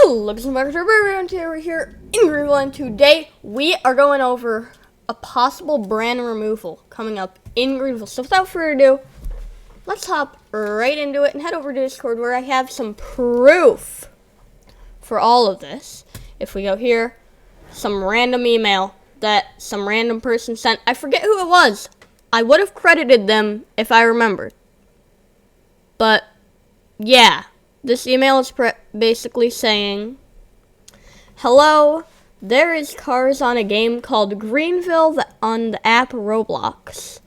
Looks like we're here in Greenville, and today we are going over a possible brand removal coming up in Greenville. So without further ado, let's hop right into it and head over to Discord where I have some proof for all of this. If we go here, some random email that some random person sent. I forget who it was. I would have credited them if I remembered. But yeah. This email is basically saying, hello, there is cars on a game called Greenville on the app Roblox.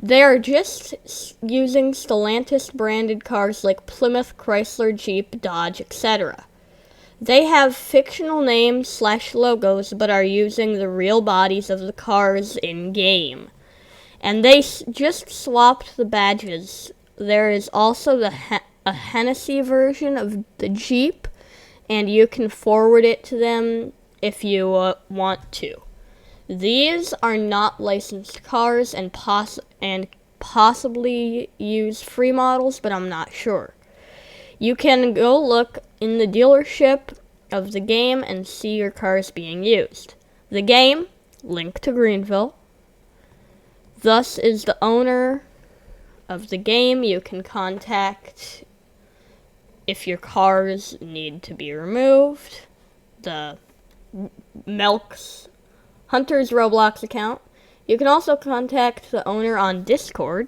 They are just using Stellantis branded cars like Plymouth, Chrysler, Jeep, Dodge, etc. They have fictional names / logos but are using the real bodies of the cars in-game. And they just swapped the badges. There is also a Hennessy version of the Jeep, and you can forward it to them if you want to. These are not licensed cars and possibly use free models, but I'm not sure. You can go look in the dealership of the game and see your cars being used. The game, link to Greenville, thus is the owner of the game. You can contact if your cars need to be removed, the Melk's Hunter's Roblox account. You can also contact the owner on Discord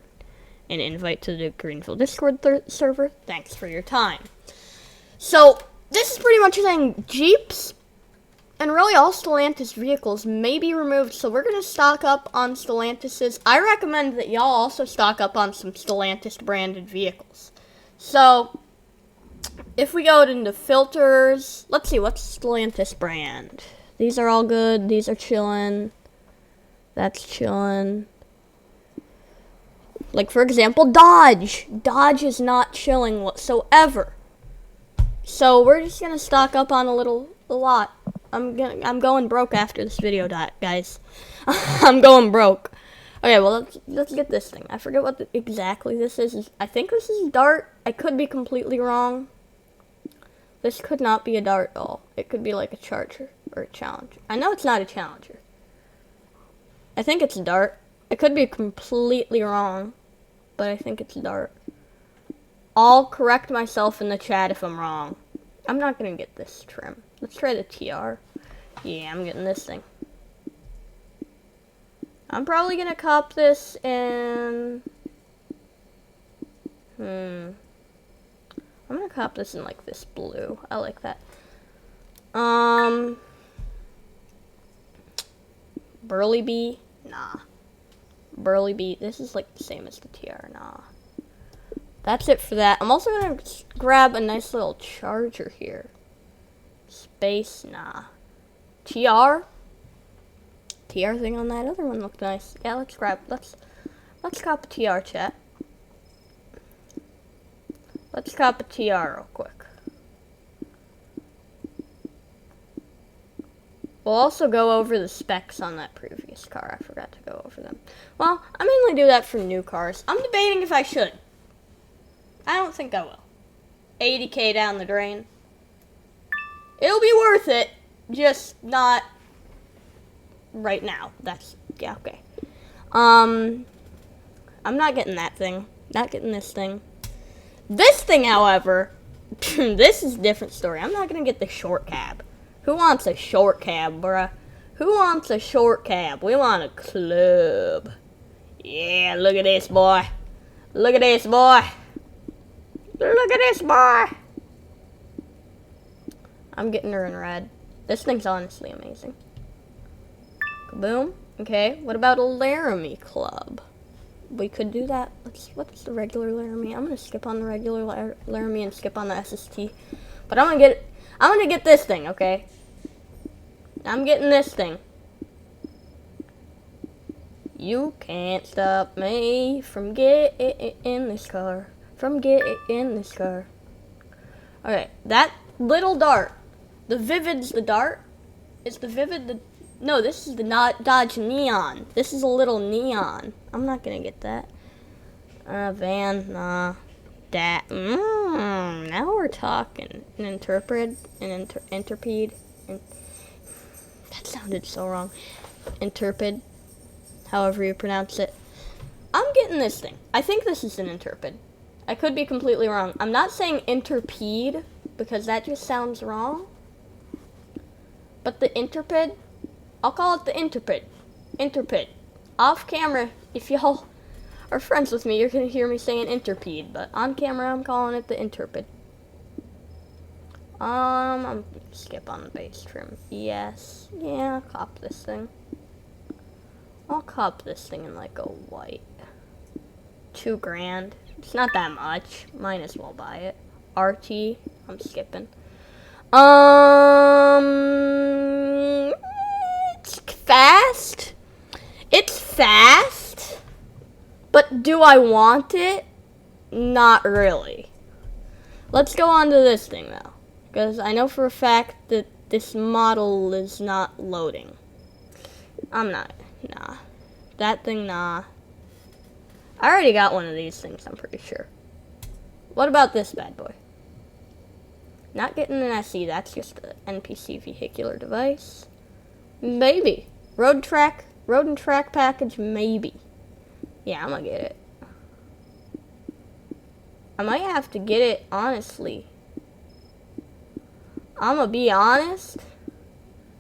and invite to the Greenville Discord server. Thanks for your time. So, this is pretty much saying Jeeps and really all Stellantis vehicles may be removed, so we're going to stock up on Stellantis's. I recommend that y'all also stock up on some Stellantis branded vehicles. So, if we go into filters, let's see, what's Stellantis brand? These are all good. These are chillin'. That's chillin'. Like, for example, Dodge. Dodge is not chilling whatsoever. So, we're just going to stock up on a lot. I'm going broke after this video, guys. I'm going broke. Okay, well, let's get this thing. I forget what exactly this is. I think this is Dart. I could be completely wrong. This could not be a Dart doll. It could be like a Charger or a Challenger. I know it's not a Challenger. I think it's Dart. I could be completely wrong, but I think it's Dart. I'll correct myself in the chat if I'm wrong. I'm not going to get this trim. Let's try the TR. Yeah, I'm getting this thing. I'm probably going to cop this in... I'm gonna cop this in like this blue. I like that. Burly Bee? Nah. Burly Bee. This is like the same as the TR. Nah. That's it for that. I'm also gonna grab a nice little Charger here. Space? Nah. TR? TR thing on that other one looked nice. Yeah, let's cop a TR, chat. Let's cop a TR real quick. We'll also go over the specs on that previous car. I forgot to go over them. Well, I mainly do that for new cars. I'm debating if I should. I don't think I will. 80K down the drain. It'll be worth it, just not right now. Yeah, okay. I'm not getting that thing. Not getting this thing. This thing, however, this is a different story. I'm not going to get the short cab. Who wants a short cab, bruh? Who wants a short cab? We want a club. Yeah, look at this, boy. Look at this, boy. Look at this, boy. I'm getting her in red. This thing's honestly amazing. Kaboom. Okay, what about a Laramie club? We could do that. What's the regular Laramie? I'm gonna skip on the regular Laramie and skip on the SST. But I'm gonna get this thing, okay? I'm getting this thing. You can't stop me from getting in this car. Okay, that little Dart. The Vivid's the Dart. Is the Vivid the... No, this is the Dodge Neon. This is a little Neon. I'm not gonna get that. Van, nah. that. Now we're talking. An interpret, interpede. That sounded so wrong. Interpid, however you pronounce it. I'm getting this thing. I think this is an interpid. I could be completely wrong. I'm not saying interpede because that just sounds wrong. But the interpid, I'll call it the interpid. Interpid. Off camera, if y'all are friends with me, you're going to hear me saying interpede. But on camera, I'm calling it the interpid. I'm gonna skip on the base trim. Yes. Yeah, I'll cop this thing. I'll cop this thing in like a white. $2,000. It's not that much. Might as well buy it. RT. I'm skipping. It's fast. It's fast. But do I want it? Not really. Let's go on to this thing though. Because I know for a fact that this model is not loading. Nah. That thing, nah. I already got one of these things, I'm pretty sure. What about this bad boy? Not getting an SE, that's just an NPC vehicular device. Maybe. Road and track package, maybe. Yeah, I'm gonna get it. I might have to get it, honestly. I'm gonna be honest.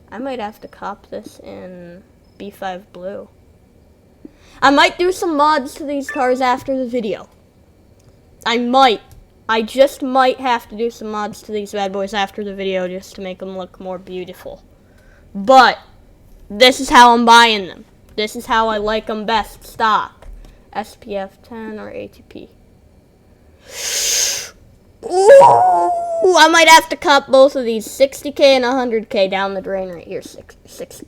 I might have to cop this in B5 blue. I might do some mods to these cars after the video. I just might have to do some mods to these bad boys after the video just to make them look more beautiful. But this is how I'm buying them. This is how I like them best stock. SPF 10 or ATP. Ooh, I might have to cut both of these, 60K and 100K down the drain right here. Six.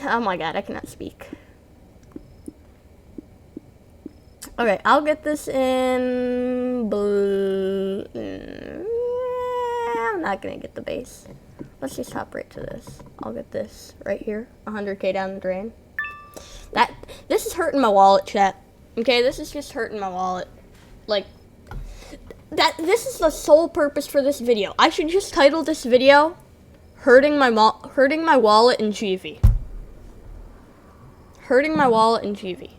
Oh my god, I cannot speak. Okay, I'll get this in blue. I'm not gonna get the base. Let's just hop right to this. I'll get this right here, 100K down the drain. This is hurting my wallet, chat. Okay, this is just hurting my wallet. Like, this is the sole purpose for this video. I should just title this video, Hurting My Wallet in GV. Hurting My Wallet in GV.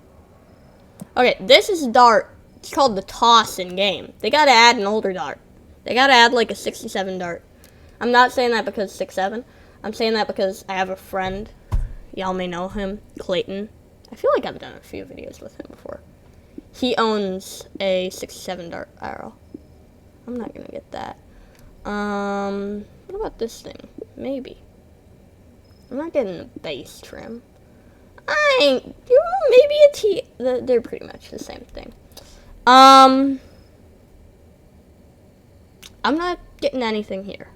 Okay, this is dart. It's called the toss in game. They gotta add an older dart. They gotta add like a 67 dart. I'm not saying that because 6'7". I'm saying that because I have a friend. Y'all may know him, Clayton. I feel like I've done a few videos with him before. He owns a 67 dart arrow. I'm not gonna get that. What about this thing? Maybe. I'm not getting a base trim. Maybe a T. They're pretty much the same thing. I'm not getting anything here.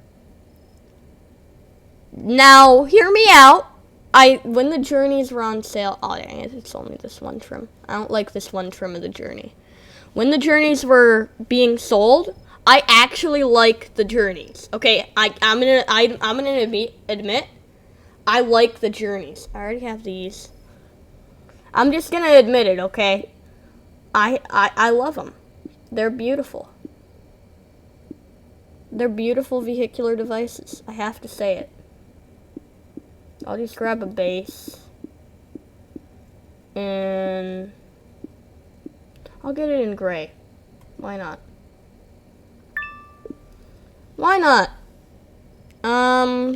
Now, hear me out. When the journeys were on sale, oh dang it, it's only this one trim. I don't like this one trim of the journey. When the journeys were being sold, I actually like the journeys. Okay, I'm gonna admit, I like the journeys. I already have these. I'm just gonna admit it, okay? I love them. They're beautiful. They're beautiful vehicular devices. I have to say it. I'll just grab a base. And I'll get it in gray. Why not? Why not?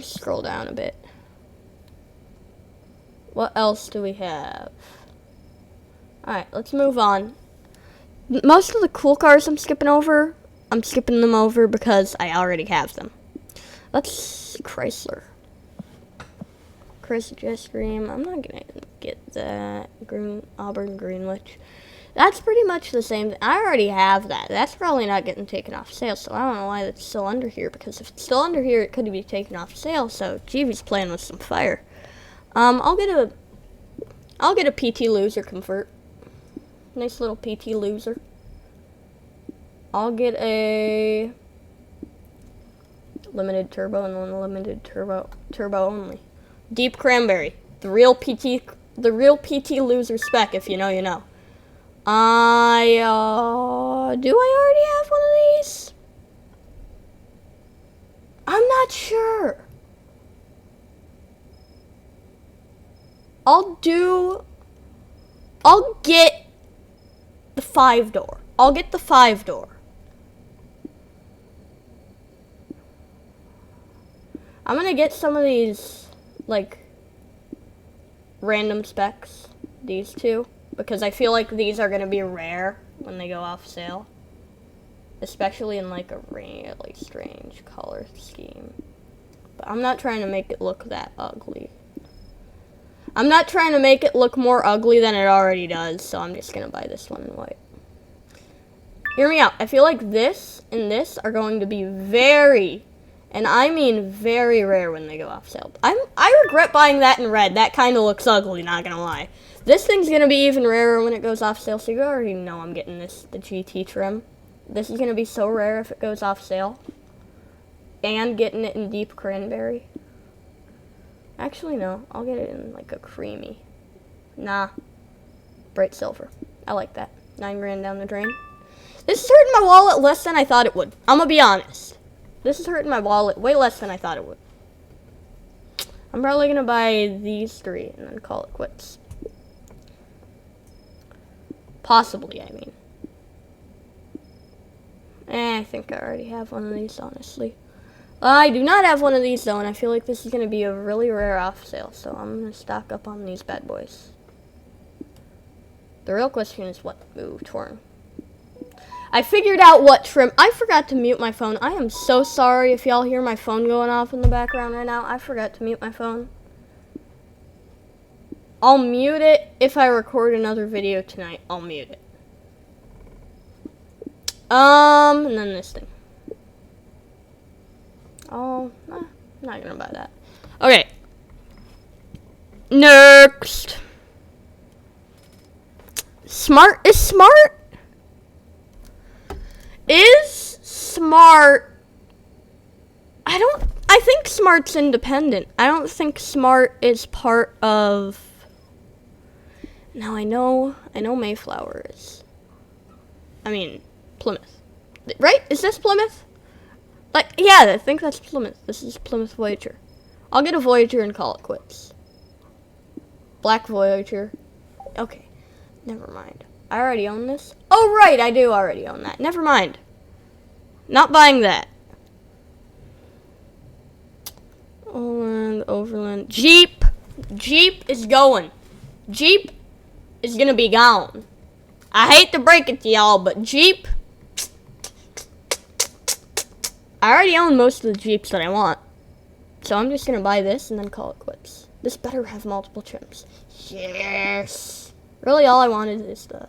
Scroll down a bit. What else do we have? Alright, let's move on. Most of the cool cars I'm skipping them over because I already have them. Let's Chrysler. Chris Jetstream. I'm not gonna get that. Auburn Greenwich. That's pretty much the same thing. I already have that. That's probably not getting taken off sale, so I don't know why that's still under here, because if it's still under here, it could be taken off sale, so GV's playing with some fire. I'll get a PT Loser convert. Nice little PT Loser. I'll get a limited turbo and one limited turbo only. Deep Cranberry, the real PT Loser spec. If you know, you know. Do I already have one of these? I'm not sure. I'll get the 5-door. I'll get the 5-door. I'm gonna get some of these, like, random specs. These two. Because I feel like these are gonna be rare when they go off sale. Especially in, like, a really strange color scheme. But I'm not trying to make it look that ugly. I'm not trying to make it look more ugly than it already does, so I'm just gonna buy this one in white. Hear me out. I feel like this and this are going to be very, and I mean very rare when they go off sale. I regret buying that in red. That kind of looks ugly, not gonna lie. This thing's gonna be even rarer when it goes off sale, so you already know I'm getting this, the GT trim. This is gonna be so rare if it goes off sale. And getting it in deep cranberry. Actually, no. I'll get it in, like, a creamy. Nah. Bright silver. I like that. $9 down the drain. This is hurting my wallet less than I thought it would. I'm gonna be honest. This is hurting my wallet way less than I thought it would. I'm probably gonna buy these 3 and then call it quits. Possibly, I mean. I think I already have one of these, honestly. I do not have one of these, though, and I feel like this is going to be a really rare off sale, so I'm going to stock up on these bad boys. The real question is what? Ooh, torn. I figured out what trim. I forgot to mute my phone. I am so sorry if y'all hear my phone going off in the background right now. I forgot to mute my phone. I'll mute it if I record another video tonight. I'll mute it. And then this thing. Oh, nah, not gonna buy that. Okay. Next. Smart is smart? Is smart? I think smart's independent. I don't think smart is part of. Now I know Mayflower is. I mean, Plymouth. Right? Is this Plymouth? Like, yeah, I think that's Plymouth. This is Plymouth Voyager. I'll get a Voyager and call it quits. Black Voyager. Okay. Never mind. I already own this. Oh, right, I do already own that. Never mind. Not buying that. Overland. Jeep. Jeep is going. Jeep is gonna be gone. I hate to break it to y'all, but Jeep. I already own most of the Jeeps that I want. So I'm just gonna buy this and then call it quits. This better have multiple trims. Yes. Really, all I wanted is the.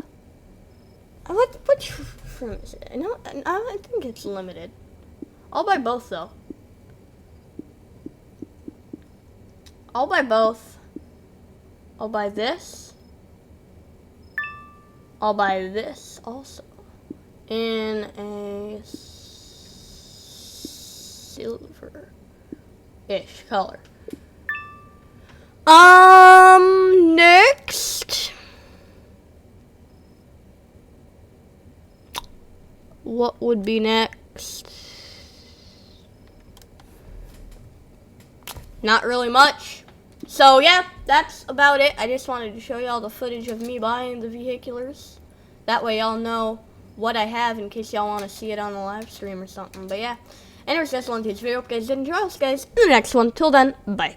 What trim is it? I think it's limited. I'll buy both though. I'll buy both. I'll buy this. I'll buy this also. In a silver-ish color. Next. What would be next? Not really much. So yeah, that's about it. I just wanted to show y'all the footage of me buying the vehiculars. That way y'all know what I have in case y'all want to see it on the live stream or something. But yeah. Anyways, that's one of today's video. If you guys did enjoy, I'll see you guys in the next one. Till then, bye.